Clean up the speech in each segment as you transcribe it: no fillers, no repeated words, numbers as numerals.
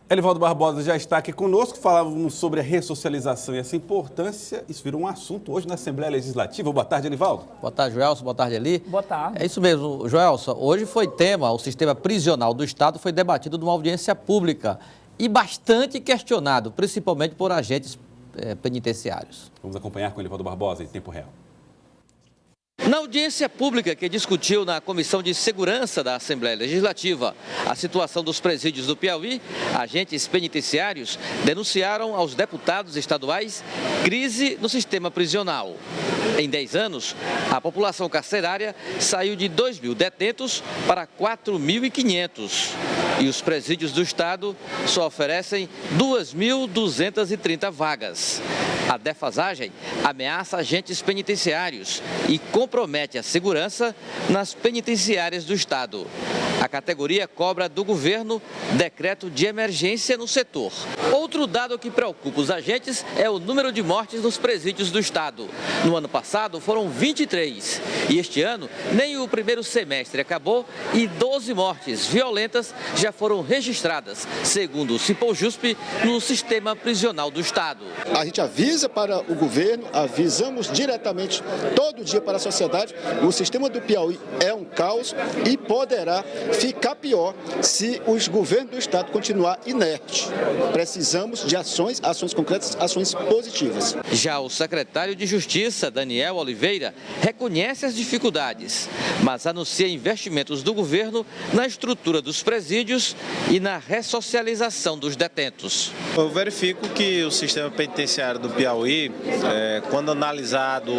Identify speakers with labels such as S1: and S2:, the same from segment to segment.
S1: Elivaldo Barbosa já está aqui conosco, falávamos sobre a ressocialização e essa importância. Isso virou um assunto hoje na Assembleia Legislativa. Boa tarde, Elivaldo.
S2: Boa tarde, Joelson. Boa tarde, Eli.
S3: Boa tarde.
S2: É isso mesmo, Joelson. Hoje foi tema, o sistema prisional do Estado foi debatido numa audiência pública e bastante questionado, principalmente por agentes penitenciários.
S1: Vamos acompanhar com o Elivaldo Barbosa em tempo real.
S2: Na audiência pública que discutiu na Comissão de Segurança da Assembleia Legislativa a situação dos presídios do Piauí, agentes penitenciários denunciaram aos deputados estaduais crise no sistema prisional. Em 10 anos, a população carcerária saiu de 2.000 detentos para 4.500 e os presídios do Estado só oferecem 2.230 vagas. A defasagem ameaça agentes penitenciários e compromete a segurança nas penitenciárias do Estado. A categoria cobra do governo decreto de emergência no setor. Outro dado que preocupa os agentes é o número de mortes nos presídios do Estado. No ano passado foram 23 e este ano nem o primeiro semestre acabou e 12 mortes violentas já foram registradas, segundo o Cipojusp, no sistema prisional do Estado.
S4: A gente avisa para o governo, avisamos diretamente todo dia para a sociedade, o sistema do Piauí é um caos e poderá ficar pior se os governos do Estado continuar inerte. Precisamos de ações concretas, ações positivas.
S2: Já o secretário de Justiça, Daniel Oliveira, reconhece as dificuldades, mas anuncia investimentos do governo na estrutura dos presídios e na ressocialização dos detentos.
S5: Eu verifico que o sistema penitenciário do Piauí, quando analisado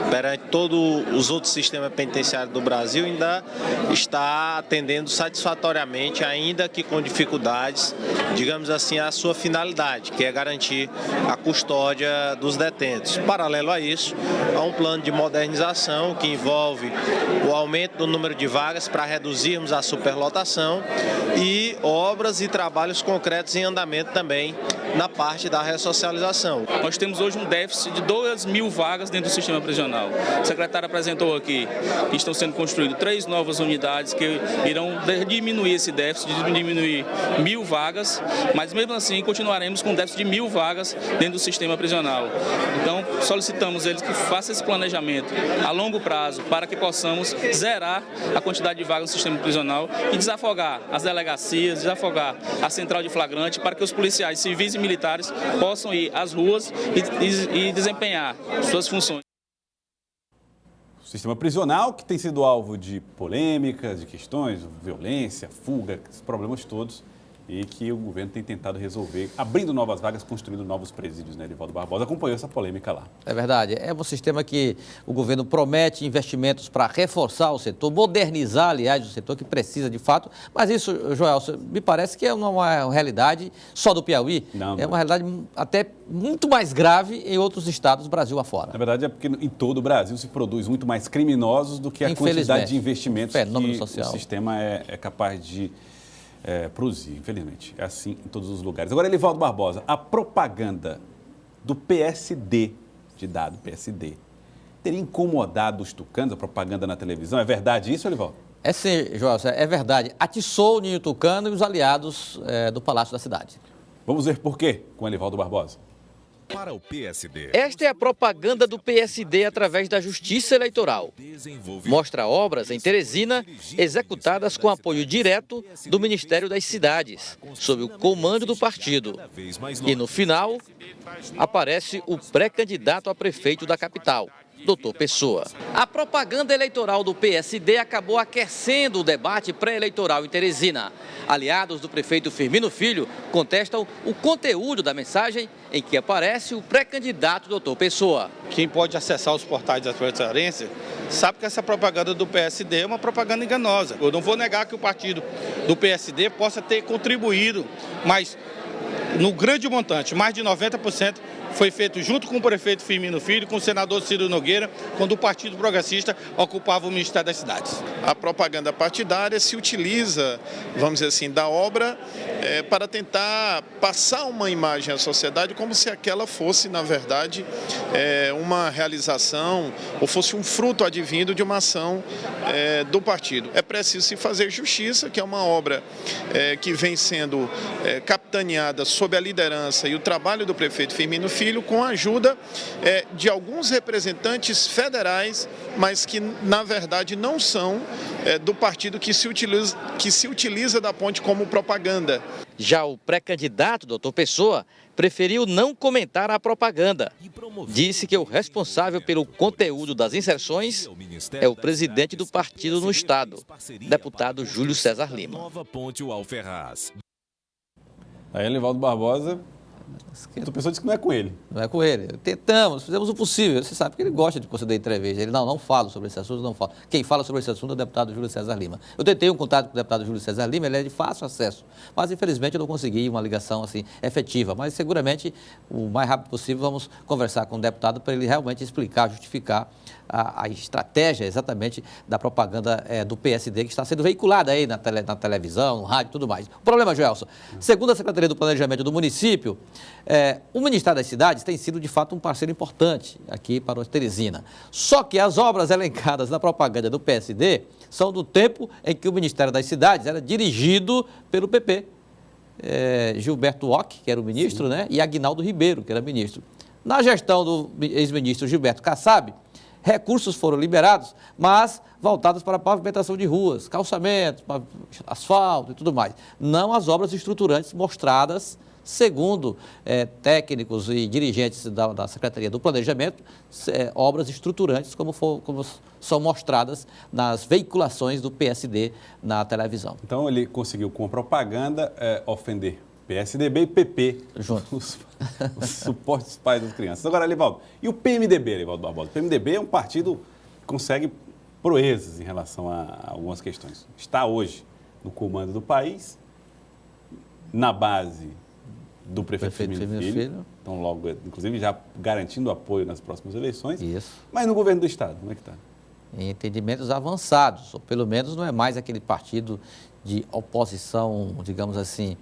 S5: perante todos os outros sistemas penitenciários do Brasil, ainda está atendendo satisfatoriamente, ainda que com dificuldades, digamos assim, a sua finalidade, que é garantir a custódia dos detentos. Paralelo a isso, há um plano de modernização que envolve o aumento do número de vagas para reduzirmos a superlotação e obras e trabalhos concretos em andamento também na parte da ressocialização.
S6: Nós temos hoje um déficit de 2.000 vagas dentro do sistema prisional. O secretário apresentou aqui que estão sendo construídas 3 novas unidades que irão diminuir esse déficit, diminuir 1.000 vagas, mas mesmo assim continuaremos com um déficit de 1.000 vagas dentro do sistema prisional. Então solicitamos eles que façam esse planejamento a longo prazo para que possamos zerar a quantidade de vagas no sistema prisional e desafogar as delegacias, desafogar a central de flagrante para que os policiais civis e militares possam ir às ruas e desempenhar suas funções.
S1: O sistema prisional que tem sido alvo de polêmicas, de questões, violência, fuga, esses problemas todos e que o governo tem tentado resolver, abrindo novas vagas, construindo novos presídios, né? Elivaldo Barbosa acompanhou essa polêmica lá. É
S2: verdade, é um sistema que o governo promete investimentos para reforçar o setor, modernizar, aliás, o setor que precisa de fato, mas isso, Joel, me parece que é uma realidade só do Piauí, é uma realidade até muito mais grave em outros estados, Brasil afora.
S1: Na verdade é porque em todo o Brasil se produz muito mais criminosos do que a quantidade de investimentos que o sistema é capaz de produzir, infelizmente. É assim em todos os lugares. Agora, Elivaldo Barbosa, a propaganda do PSD, teria incomodado os tucanos, a propaganda na televisão? É verdade isso, Elivaldo?
S2: É sim, Joel, é verdade. Atiçou o ninho tucano e os aliados do Palácio da Cidade.
S1: Vamos ver por quê com Elivaldo Barbosa.
S7: Para o PSD.
S2: Esta é a propaganda do PSD através da Justiça Eleitoral. Mostra obras em Teresina executadas com apoio direto do Ministério das Cidades, sob o comando do partido. E no final, aparece o pré-candidato a prefeito da capital, Dr. Pessoa. A propaganda eleitoral do PSD acabou aquecendo o debate pré-eleitoral em Teresina. Aliados do prefeito Firmino Filho contestam o conteúdo da mensagem em que aparece o pré-candidato Dr. Pessoa.
S8: Quem pode acessar os portais da transparência sabe que essa propaganda do PSD é uma propaganda enganosa. Eu não vou negar que o partido do PSD possa ter contribuído, mas no grande montante, mais de 90%, foi feito junto com o prefeito Firmino Filho, com o senador Ciro Nogueira, quando o Partido Progressista ocupava o Ministério das Cidades.
S3: A propaganda partidária se utiliza, vamos dizer assim, da obra para tentar passar uma imagem à sociedade como se aquela fosse, na verdade, uma realização ou fosse um fruto advindo de uma ação do partido. É preciso se fazer justiça, que é uma obra que vem sendo capitaneada sob a liderança e o trabalho do prefeito Firmino Filho, com a ajuda de alguns representantes federais, mas que, na verdade, não são do partido que se utiliza da ponte como propaganda.
S2: Já o pré-candidato, doutor Pessoa, preferiu não comentar a propaganda. Disse que o responsável pelo conteúdo das inserções é o presidente do partido no estado, deputado Júlio César Lima.
S7: Nova Ponte Alferraz.
S1: Aí, Elivaldo Barbosa, a pessoa disse que não é com ele.
S9: Não é com ele. Tentamos, fizemos o possível. Você sabe que ele gosta de conceder entrevista. Ele, não falo sobre esse assunto, não falo. Quem fala sobre esse assunto é o deputado Júlio César Lima. Eu tentei um contato com o deputado Júlio César Lima, ele é de fácil acesso. Mas, infelizmente, eu não consegui uma ligação assim efetiva. Mas, seguramente, o mais rápido possível, vamos conversar com o deputado para ele realmente explicar, justificar a estratégia exatamente da propaganda do PSD que está sendo veiculada aí na televisão, no rádio e tudo mais. O problema, Joelson, segundo a Secretaria do Planejamento do município, o Ministério das Cidades tem sido, de fato, um parceiro importante aqui para o Teresina. Só que as obras elencadas na propaganda do PSD são do tempo em que o Ministério das Cidades era dirigido pelo PP. Gilberto Ock, que era o ministro, né? E Aguinaldo Ribeiro, que era ministro. Na gestão do ex-ministro Gilberto Kassab, recursos foram liberados, mas voltados para a pavimentação de ruas, calçamentos, asfalto e tudo mais. Não as obras estruturantes mostradas, segundo técnicos e dirigentes da Secretaria do Planejamento, obras estruturantes como são mostradas nas veiculações do PSD na televisão.
S1: Então ele conseguiu, com a propaganda, ofender PSDB e PP,
S9: juntos.
S1: Os suportes pais das crianças. Agora, Elivaldo, e o PMDB, Elivaldo Barbosa? O PMDB é um partido que consegue proezas em relação a algumas questões. Está hoje no comando do país, na base do prefeito Firmino Filho. Então, logo, inclusive, já garantindo apoio nas próximas eleições.
S9: Isso.
S1: Mas no governo do Estado, como é que está?
S9: Em entendimentos avançados, ou pelo menos não é mais aquele partido de oposição, digamos assim,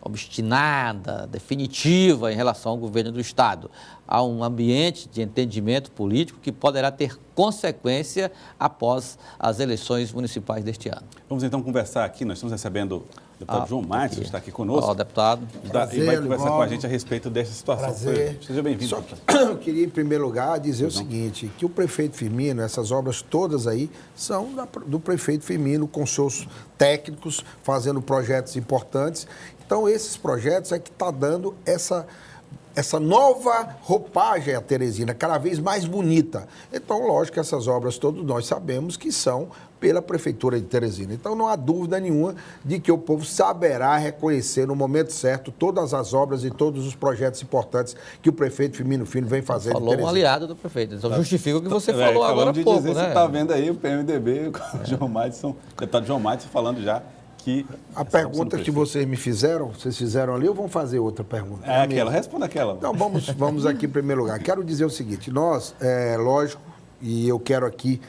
S9: obstinada, definitiva em relação ao governo do Estado. Há um ambiente de entendimento político que poderá ter consequência após as eleições municipais deste ano.
S1: Vamos então conversar aqui, nós estamos recebendo o deputado João Matos, que está aqui conosco.
S9: Deputado.
S1: Prazer, e vai conversar com a gente a respeito dessa situação.
S10: Prazer.
S1: Seja bem-vindo.
S10: Só que eu queria, em primeiro lugar, dizer o seguinte, que o prefeito Firmino, essas obras todas aí, são do prefeito Firmino, com seus técnicos, fazendo projetos importantes. Então, esses projetos é que está dando essa nova roupagem à Teresina, cada vez mais bonita. Então, lógico que essas obras todos nós sabemos que são pela Prefeitura de Teresina. Então, não há dúvida nenhuma de que o povo saberá reconhecer no momento certo todas as obras e todos os projetos importantes que o prefeito Firmino Filho vem fazendo em Teresina.
S9: Falou um aliado do prefeito, então justifica o que você falou agora há pouco, né?
S1: Você está vendo aí o PMDB, o João Madison, o deputado João Madison falando já que...
S10: A pergunta que vocês me fizeram, vocês fizeram ali, ou vão fazer outra pergunta?
S1: É aquela, responda aquela.
S10: Então, vamos aqui em primeiro lugar. Quero dizer o seguinte, nós, lógico, e eu quero aqui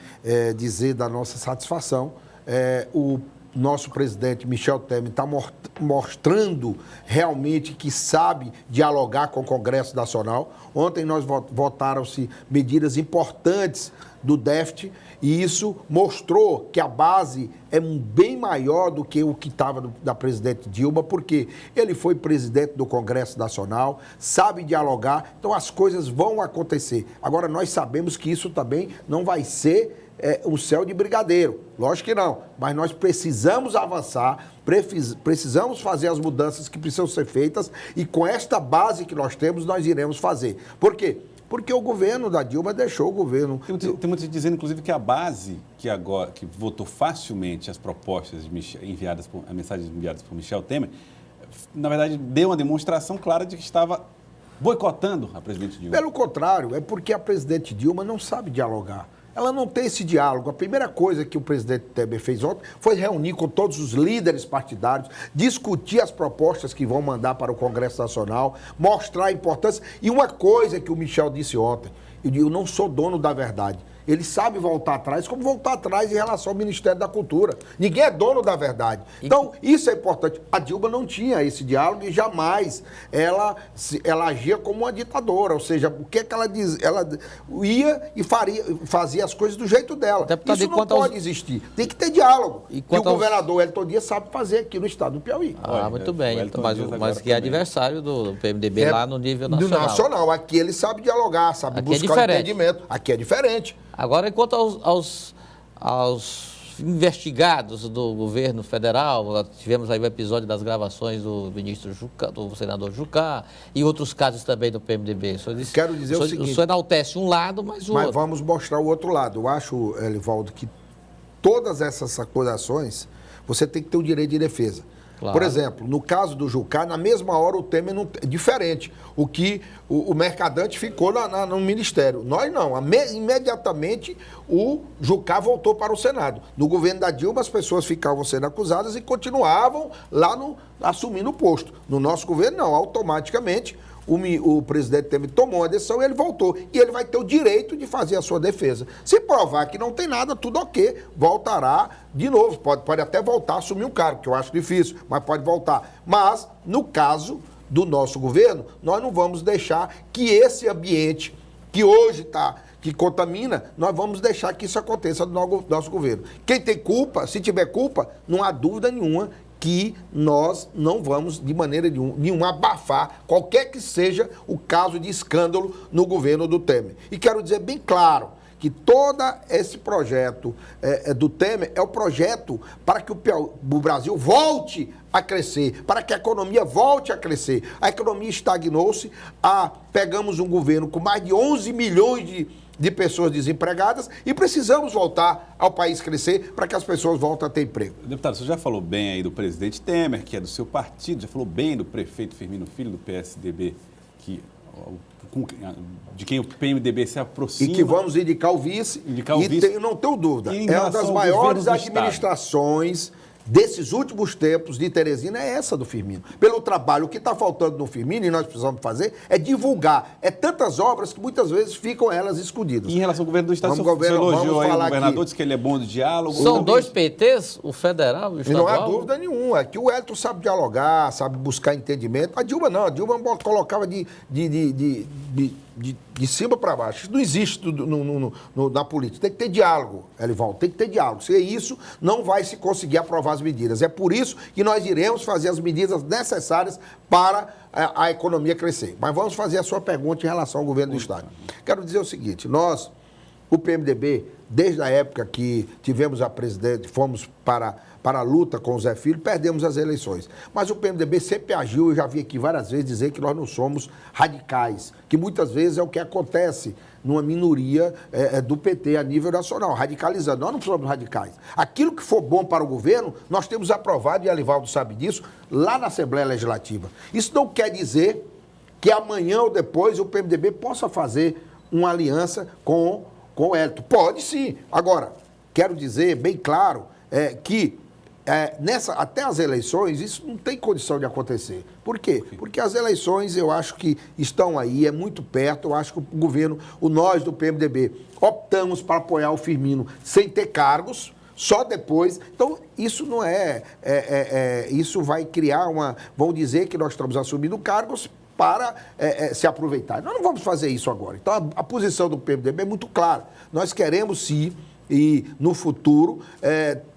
S10: dizer da nossa satisfação, o nosso presidente Michel Temer está mostrando realmente que sabe dialogar com o Congresso Nacional. Ontem nós votaram-se medidas importantes do déficit e isso mostrou que a base é bem maior do que o que estava da presidente Dilma, porque ele foi presidente do Congresso Nacional, sabe dialogar, então as coisas vão acontecer. Agora, nós sabemos que isso também não vai ser um céu de brigadeiro, lógico que não, mas nós precisamos avançar, precisamos fazer as mudanças que precisam ser feitas e com esta base que nós temos, nós iremos fazer. Por quê? Porque o governo da Dilma deixou o governo...
S1: Tem muita gente dizendo, inclusive, que a base que votou facilmente as propostas as mensagens enviadas por Michel Temer, na verdade, deu uma demonstração clara de que estava boicotando a presidente Dilma.
S10: Pelo contrário, é porque a presidente Dilma não sabe dialogar. ela não tem esse diálogo. A primeira coisa que o presidente Temer fez ontem foi reunir com todos os líderes partidários, discutir as propostas que vão mandar para o Congresso Nacional, mostrar a importância. E uma coisa que o Michel disse ontem, eu não sou dono da verdade. Ele sabe voltar atrás, como voltar atrás em relação ao Ministério da Cultura. Ninguém é dono da verdade. Então, isso é importante. A Dilma não tinha esse diálogo e jamais ela agia como uma ditadora. Ou seja, o que é que ela diz? Ela ia e fazia as coisas do jeito dela.
S9: Deputado,
S10: isso não pode existir. Tem que ter diálogo. E o governador Elton Dias sabe fazer aqui no estado do Piauí.
S9: Muito bem. Mas que é adversário do PMDB lá no nível nacional.
S10: Do nacional. Aqui ele sabe dialogar, sabe buscar entendimento. Aqui é diferente.
S9: Agora, quanto aos investigados do governo federal, tivemos aí o episódio das gravações do ministro Jucá, do senador Jucá, e outros casos também do PMDB.
S10: Quero dizer o seguinte...
S9: O senhor enaltece um lado, mas o outro.
S10: Mas vamos mostrar o outro lado. Eu acho, Elivaldo, que todas essas acusações, você tem que ter o direito de defesa.
S9: Claro.
S10: Por exemplo, no caso do Jucá, na mesma hora o Temer não... Diferente. O que o Mercadante ficou no Ministério. Nós não. Imediatamente o Jucá voltou para o Senado. No governo da Dilma, as pessoas ficavam sendo acusadas e continuavam lá assumindo o posto. No nosso governo, não. Automaticamente, o presidente Temer tomou a decisão e ele voltou. E ele vai ter o direito de fazer a sua defesa. Se provar que não tem nada, tudo ok. Voltará de novo. Pode até voltar a assumir um cargo, que eu acho difícil, mas pode voltar. Mas, no caso do nosso governo, nós não vamos deixar que esse ambiente que hoje que contamina, nós vamos deixar que isso aconteça no nosso governo. Quem tem culpa, se tiver culpa, não há dúvida nenhuma que nós não vamos, de maneira nenhuma, abafar qualquer que seja o caso de escândalo no governo do Temer. E quero dizer bem claro que todo esse projeto do Temer é o projeto para que o Brasil volte a crescer, para que a economia volte a crescer. A economia estagnou-se, pegamos um governo com mais de 11 milhões de pessoas desempregadas e precisamos voltar ao país crescer para que as pessoas voltem a ter emprego.
S1: Deputado, você já falou bem aí do presidente Temer, que é do seu partido, já falou bem do prefeito Firmino Filho, do PSDB, de quem o PMDB se aproxima.
S10: E que vamos indicar o vice. Não tenho dúvida, é uma das maiores administrações desses últimos tempos de Teresina, é essa do Firmino. Pelo trabalho, o que está faltando no Firmino, e nós precisamos fazer, é divulgar. É tantas obras que muitas vezes ficam elas escondidas.
S1: E em relação ao governo do Estado, você elogiou aí o governador, disse que ele é bom de diálogo.
S9: São dois PTs, o federal e o estadual?
S10: Não há dúvida nenhuma. É que o Elton sabe dialogar, sabe buscar entendimento. A Dilma não. A Dilma colocava de cima para baixo. Isso não existe na política. Tem que ter diálogo, Elivaldo. Tem que ter diálogo. Se é isso, não vai se conseguir aprovar as medidas. É por isso que nós iremos fazer as medidas necessárias para a economia crescer. Mas vamos fazer a sua pergunta em relação ao governo do Estado. Quero dizer o seguinte, nós, o PMDB, desde a época que tivemos a presidente, fomos para a luta com o Zé Filho, perdemos as eleições. Mas o PMDB sempre agiu, eu já vi aqui várias vezes dizer que nós não somos radicais, que muitas vezes é o que acontece numa minoria do PT a nível nacional, radicalizando. Nós não somos radicais. Aquilo que for bom para o governo, nós temos aprovado, e a Elivaldo sabe disso, lá na Assembleia Legislativa. Isso não quer dizer que amanhã ou depois o PMDB possa fazer uma aliança com o Elton. Pode sim. Agora, quero dizer bem claro que até as eleições, isso não tem condição de acontecer. Por quê? Porque as eleições, eu acho que estão aí, é muito perto. Eu acho que o governo, nós do PMDB, optamos para apoiar o Firmino sem ter cargos, só depois. Então, isso não isso vai criar vão dizer que nós estamos assumindo cargos para se aproveitar. Nós não vamos fazer isso agora. Então, a posição do PMDB é muito clara. Nós queremos, sim, e no futuro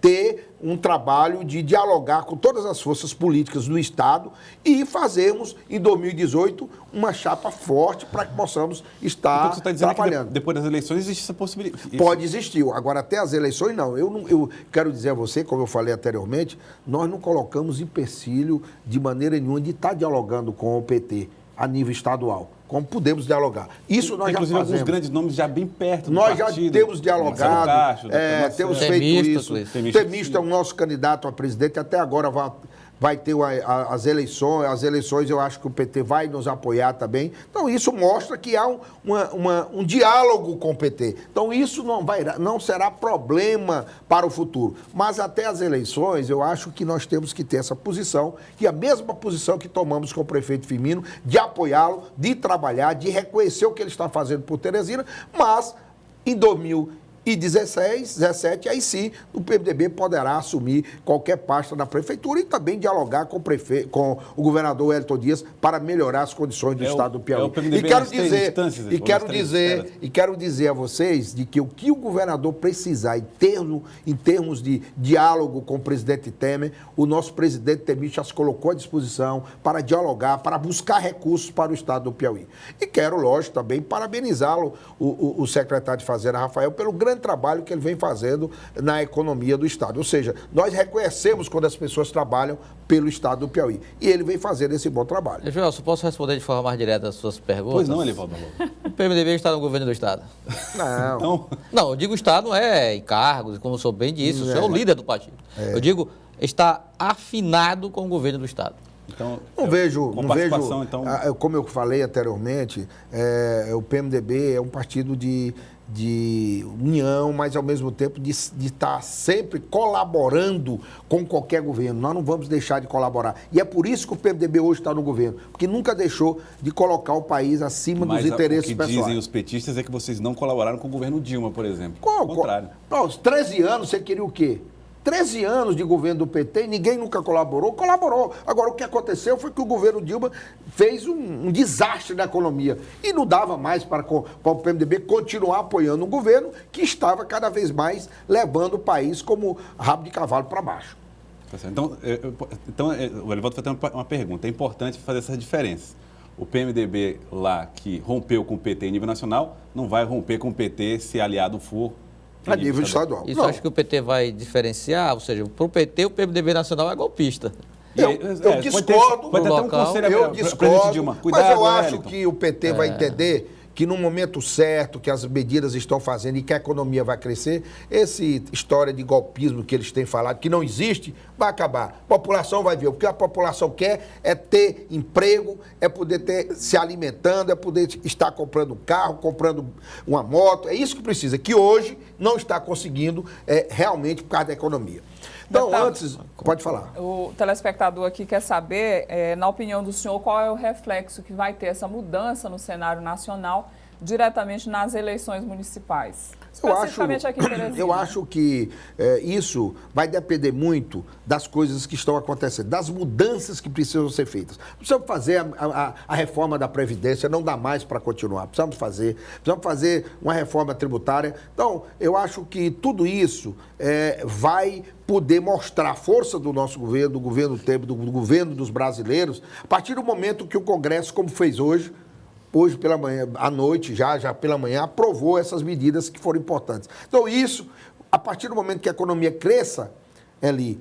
S10: ter um trabalho de dialogar com todas as forças políticas do Estado e fazermos, em 2018, uma chapa forte para que possamos estar
S1: então, você está dizendo
S10: trabalhando.
S1: Que depois das eleições existe essa possibilidade?
S10: Pode existir. Agora, até as eleições, não. Eu quero dizer a você, como eu falei anteriormente, nós não colocamos empecilho de maneira nenhuma de estar dialogando com o PT a nível estadual. Como podemos dialogar. Isso nós já fazemos.
S1: Inclusive, alguns grandes nomes já bem perto do
S10: nós
S1: partido.
S10: Já temos dialogado, temos feito isso.
S9: Temístocles.
S10: Temístocles é o nosso candidato a presidente, até agora vai ter as eleições eu acho que o PT vai nos apoiar também. Então, isso mostra que há um diálogo com o PT. Então, isso não será problema para o futuro. Mas até as eleições, eu acho que nós temos que ter essa posição, que é a mesma posição que tomamos com o prefeito Firmino, de apoiá-lo, de trabalhar, de reconhecer o que ele está fazendo por Teresina, mas em 2017, aí sim, o PMDB poderá assumir qualquer pasta na prefeitura e também dialogar com o governador Wellington Dias para melhorar as condições do estado do Piauí. E quero dizer a vocês de que o que o governador precisar em termos de diálogo com o presidente Temer, o nosso presidente Temer já se colocou à disposição para dialogar, para buscar recursos para o estado do Piauí. E quero, lógico, também parabenizá-lo, o secretário de Fazenda, Rafael, pelo grande trabalho que ele vem fazendo na economia do estado. Ou seja, nós reconhecemos quando as pessoas trabalham pelo estado do Piauí. E ele vem fazendo esse bom trabalho.
S9: Joel, posso responder de forma mais direta as suas perguntas?
S1: Pois não, Elivaldo.
S9: O PMDB está no governo do estado.
S10: Não.
S9: Não, eu digo estado não é em cargos, como o senhor bem disse, o senhor é o líder do partido. Eu digo, está afinado com o governo do estado.
S10: Então, como eu falei anteriormente, o PMDB é um partido de união, mas ao mesmo tempo de estar sempre colaborando com qualquer governo. Nós não vamos deixar de colaborar. E é por isso que o PMDB hoje está no governo, porque nunca deixou de colocar o país acima dos interesses pessoais.
S1: O que dizem os petistas é que vocês não colaboraram com o governo Dilma, por exemplo. Ao contrário.
S10: Os 13 anos, você queria o quê? 13 anos de governo do PT, ninguém nunca colaborou. Agora, o que aconteceu foi que o governo Dilma fez um desastre na economia. E não dava mais para o PMDB continuar apoiando um governo que estava cada vez mais levando o país como rabo de cavalo para baixo.
S1: Então, o Elivaldo vai ter uma pergunta. É importante fazer essa diferença. O PMDB lá, que rompeu com o PT em nível nacional, não vai romper com o PT se aliado for
S10: a nível estadual.
S9: Isso acho que o PT vai diferenciar, ou seja, para o PT o PMDB nacional é golpista.
S10: Eu discordo.
S1: Pode até um conselho
S10: eu discordo, mas eu acho que o PT vai entender que no momento certo, que as medidas estão fazendo e que a economia vai crescer, essa história de golpismo que eles têm falado, que não existe, vai acabar. A população vai ver. O que a população quer é ter emprego, é poder se alimentando, é poder estar comprando um carro, comprando uma moto. É isso que precisa, que hoje não está conseguindo realmente por causa da economia. Então, pode falar.
S11: O telespectador aqui quer saber, na opinião do senhor, qual é o reflexo que vai ter essa mudança no cenário nacional diretamente nas eleições municipais? Especificamente aqui em Teresina.
S10: Eu acho que isso vai depender muito das coisas que estão acontecendo, das mudanças que precisam ser feitas. Precisamos fazer a reforma da Previdência, não dá mais para continuar. Precisamos fazer uma reforma tributária. Então, eu acho que tudo isso vai poder mostrar a força do nosso governo, do governo Temer, do governo dos brasileiros, a partir do momento que o Congresso, como fez hoje pela manhã, à noite, já pela manhã, aprovou essas medidas que foram importantes. Então, isso, a partir do momento que a economia cresça,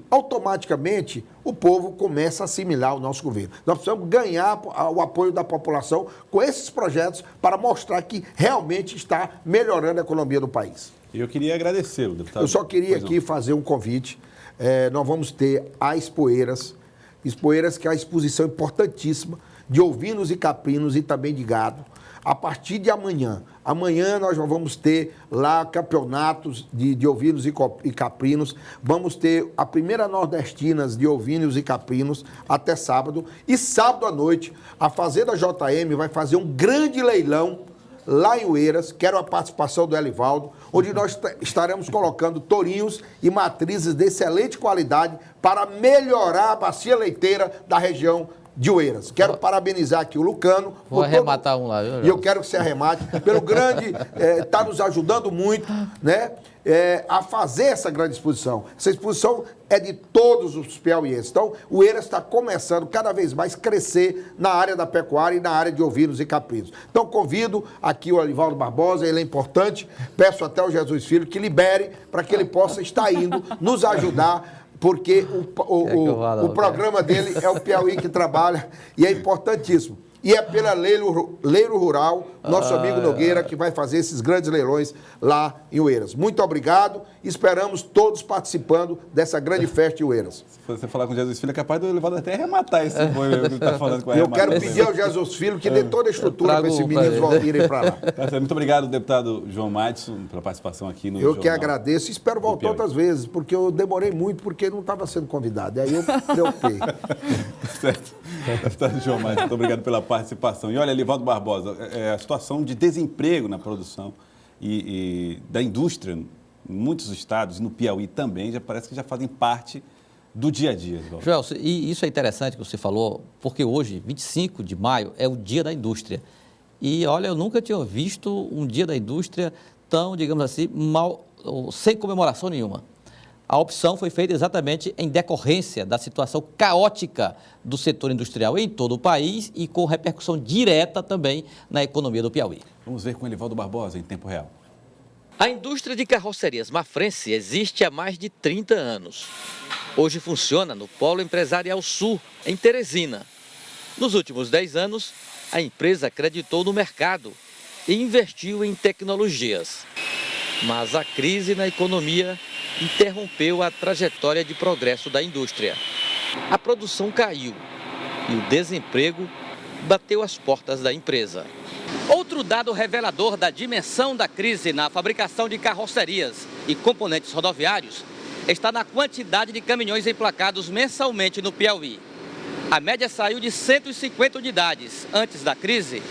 S10: automaticamente o povo começa a assimilar o nosso governo. Nós precisamos ganhar o apoio da população com esses projetos para mostrar que realmente está melhorando a economia do país.
S1: E eu queria agradecê-lo, deputado.
S10: Eu só queria aqui fazer um convite. Nós vamos ter a Expoeiras, que é uma exposição importantíssima de ovinos e caprinos e também de gado. A partir de amanhã. Amanhã nós vamos ter lá campeonatos de ovinos e caprinos. Vamos ter a primeira nordestinas de ovinos e caprinos até sábado. E sábado à noite, a Fazenda JM vai fazer um grande leilão lá em Oeiras, quero a participação do Elivaldo, onde nós estaremos colocando tourinhos e matrizes de excelente qualidade para melhorar a bacia leiteira da região de Oeiras. Quero parabenizar aqui o Lucano.
S9: Vou arrematar um lá. Viu?
S10: E eu quero que você arremate. Pelo grande, está nos ajudando muito, né? A fazer essa grande exposição. Essa exposição é de todos os piauienses. Então, o Oeiras está começando cada vez mais a crescer na área da pecuária e na área de ovinos e caprinos. Então, convido aqui o Elivaldo Barbosa, ele é importante. Peço até ao Jesus Filho que libere para que ele possa estar indo nos ajudar, porque o programa dele é o Piauí que trabalha e é importantíssimo. e é pela Leiro Rural, nosso amigo Nogueira, que vai fazer esses grandes leilões lá em Oeiras. Muito obrigado, esperamos todos participando dessa grande festa em Oeiras.
S1: Se você falar com o Jesus Filho, é capaz do elevador até arrematar esse boi que ele está falando com a
S10: Eu quero pedir ao Jesus Filho que dê toda a estrutura para esses meninos irem para lá.
S1: Muito obrigado, deputado João Madison, pela participação aqui no
S10: Eu
S1: Jornal.
S10: que agradeço e espero voltar outras vezes, porque eu demorei muito, porque não estava sendo convidado. E aí eu preocupei.
S1: Certo. Deputado João Madison, muito obrigado pela participação. E olha, Livaldo Barbosa, a situação de desemprego na produção e da indústria em muitos estados, e no Piauí também, já parece que já fazem parte do dia a dia.
S9: Joel, e isso é interessante que você falou, porque hoje, 25 de maio, é o Dia da Indústria. E olha, eu nunca tinha visto um Dia da Indústria tão, digamos assim, sem comemoração nenhuma. A opção foi feita exatamente em decorrência da situação caótica do setor industrial em todo o país e com repercussão direta também na economia do Piauí.
S1: Vamos ver com o Elivaldo Barbosa em tempo real.
S2: A indústria de carrocerias Mafrense existe há mais de 30 anos. Hoje funciona no Polo Empresarial Sul, em Teresina. Nos últimos 10 anos, a empresa acreditou no mercado e investiu em tecnologias. Mas a crise na economia interrompeu a trajetória de progresso da indústria. A produção caiu e o desemprego bateu às portas da empresa. Outro dado revelador da dimensão da crise na fabricação de carrocerias e componentes rodoviários está na quantidade de caminhões emplacados mensalmente no Piauí. A média saiu de 150 unidades antes da crise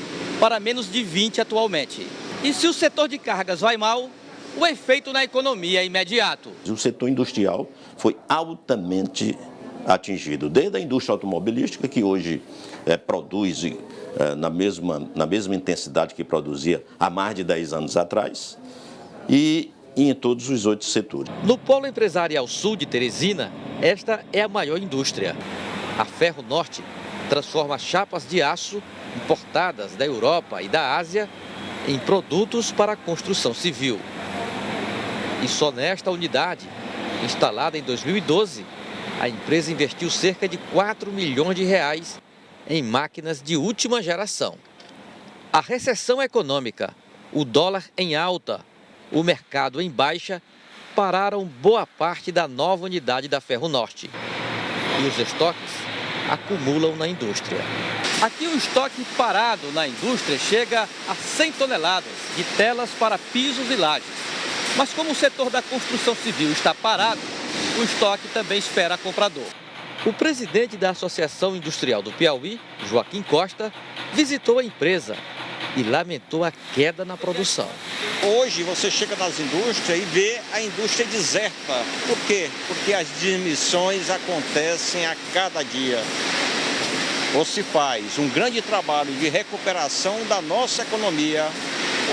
S2: para menos de 20 atualmente. E se o setor de cargas vai mal, o efeito na economia é imediato.
S12: O setor industrial foi altamente atingido, desde a indústria automobilística, que hoje produz na mesma intensidade que produzia há mais de 10 anos atrás, e em todos os outros setores.
S2: No Polo Empresarial Sul de Teresina, esta é a maior indústria. A Ferro Norte transforma chapas de aço importadas da Europa e da Ásia em produtos para a construção civil. E só nesta unidade, instalada em 2012, a empresa investiu cerca de 4 milhões de reais em máquinas de última geração. A recessão econômica, o dólar em alta, o mercado em baixa, pararam boa parte da nova unidade da Ferro Norte. E os estoques acumulam na indústria. Aqui o estoque parado na indústria chega a 100 toneladas de telas para pisos e lajes. Mas como o setor da construção civil está parado, o estoque também espera comprador. O presidente da Associação Industrial do Piauí, Joaquim Costa, visitou a empresa e lamentou a queda na produção.
S13: Hoje você chega nas indústrias e vê a indústria deserta. Por quê? Porque as demissões acontecem a cada dia. Ou se faz um grande trabalho de recuperação da nossa economia,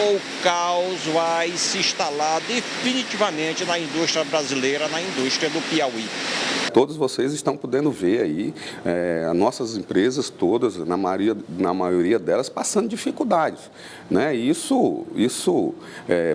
S13: ou o caos vai se instalar definitivamente na indústria brasileira, na indústria do Piauí.
S14: Todos vocês estão podendo ver aí as nossas empresas todas, na maioria delas, passando dificuldades, né? Isso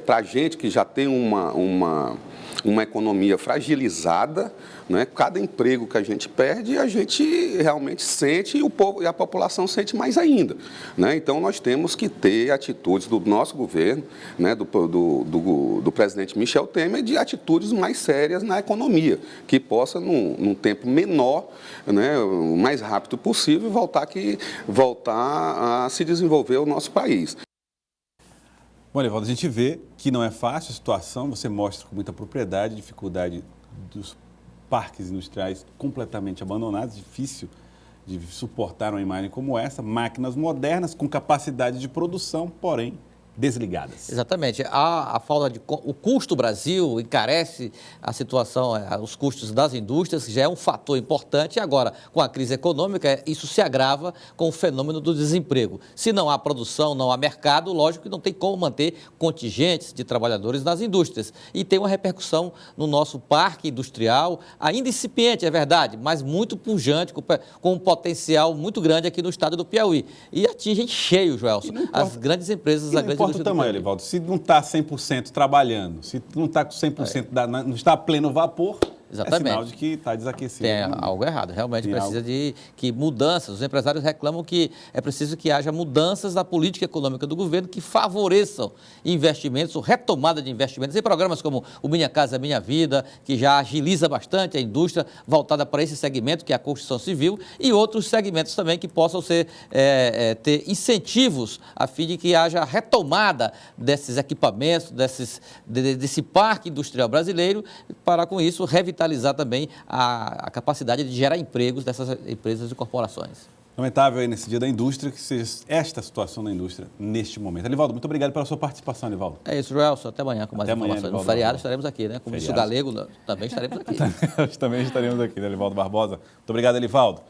S14: para a gente que já tem uma economia fragilizada, né? Cada emprego que a gente perde, a gente realmente sente e o povo e a população sente mais ainda, né? Então nós temos que ter atitudes do nosso governo, né? do presidente Michel Temer, de atitudes mais sérias na economia, que possa num tempo menor, né? O mais rápido possível voltar a se desenvolver o nosso país.
S1: Bom, Elivaldo, a gente vê que não é fácil a situação, você mostra com muita propriedade a dificuldade dos parques industriais completamente abandonados, difícil de suportar uma imagem como essa, máquinas modernas com capacidade de produção, porém desligadas.
S9: Exatamente. A falta de... O custo do Brasil encarece a situação, os custos das indústrias, que já é um fator importante. E agora, com a crise econômica, isso se agrava com o fenômeno do desemprego. Se não há produção, não há mercado, lógico que não tem como manter contingentes de trabalhadores nas indústrias. E tem uma repercussão no nosso parque industrial, ainda incipiente, é verdade, mas muito pujante, com um potencial muito grande aqui no estado do Piauí. E atinge em cheio, Joelson, as grandes empresas, a grande
S1: o tamanho, Elivaldo, se não está 100% trabalhando, se não está com 100%, não está a pleno vapor,
S9: Exatamente.
S1: É sinal de que está desaquecido.
S9: Tem algo errado. Realmente
S1: Tem
S9: precisa
S1: algo.
S9: de que mudanças. Os empresários reclamam que é preciso que haja mudanças na política econômica do governo que favoreçam investimentos, ou retomada de investimentos em programas como o Minha Casa Minha Vida, que já agiliza bastante a indústria voltada para esse segmento, que é a construção civil, e outros segmentos também que possam ser, ter incentivos a fim de que haja retomada desses equipamentos, desse parque industrial brasileiro, para com isso revitalizar também a capacidade de gerar empregos dessas empresas e corporações.
S1: Lamentável aí nesse dia da indústria que seja esta situação da indústria neste momento. Elivaldo, muito obrigado pela sua participação, Elivaldo.
S9: É isso, Joelson. Até amanhã com mais informações. No feriado estaremos aqui, né? Como disse o Galego, também estaremos aqui.
S1: Também estaremos aqui, né, Elivaldo Barbosa. Muito obrigado, Elivaldo.